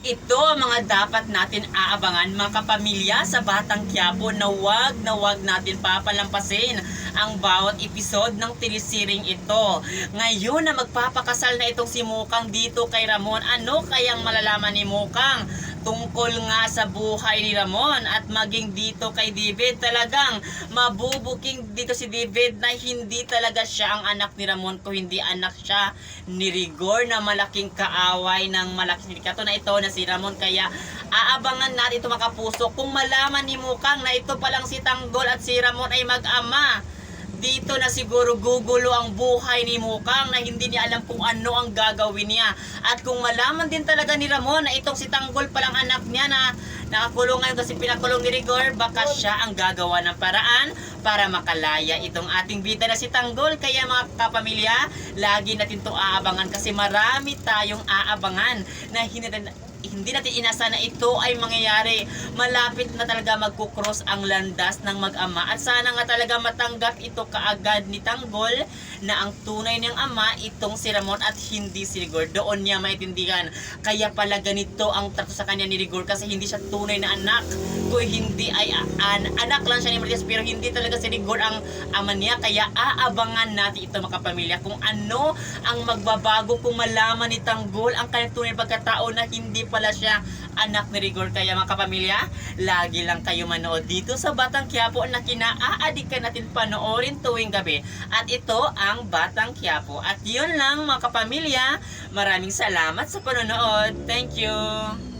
Ito ang mga dapat natin aabangan mga kapamilya sa Batang Quiapo na wag natin papalampasin ang bawat episode ng telesiring ito. Ngayon na magpapakasal na itong si Mukang dito kay Ramon, ano kayang malalaman ni Mukang tungkol nga sa buhay ni Ramon at maging dito kay David? Talagang mabubuking dito si David na hindi talaga siya ang anak ni Ramon, kung hindi anak siya ni Rigor na malaking kaaway ng malaking sindikato na ito na si Ramon. Kaya aabangan natin ito mga kapuso kung malaman ni Mukang na ito palang si Tanggol at si Ramon ay mag-ama. Dito na siguro gugulo ang buhay ni Mukang na hindi niya alam kung ano ang gagawin niya. At kung malaman din talaga ni Ramon na itong si Tanggol palang anak niya na nakakulong ngayon kasi pinakulong ni Rigor, baka siya ang gagawa ng paraan para makalaya itong ating bida na si Tanggol. Kaya mga kapamilya, lagi natin ito aabangan kasi marami tayong aabangan na hindi natin inasa na ito ay mangyayari. Malapit na talaga magkukross ang landas ng mag-ama at sana nga talaga matanggap ito kaagad ni Tanggol na ang tunay niyang ama itong si Ramon at hindi si Rigor. Doon niya maintindihan. Kaya pala ganito ang trato sa kanya ni Rigor kasi hindi siya tunay na anak. Kung hindi ay anak lang siya ni Marites pero hindi talaga si Rigor ang ama niya. Kaya aabangan natin ito mga kapamilya kung ano ang magbabago kung malaman ni Tanggol ang kanyang tunay pagkatao na hindi pala siya anak ni Rigor. Kaya mga kapamilya, lagi lang kayo manood dito sa Batang Quiapo na kinaaadikan natin panoorin tuwing gabi. At ito ang Batang Quiapo. At yun lang mga kapamilya, maraming salamat sa panonood. Thank you!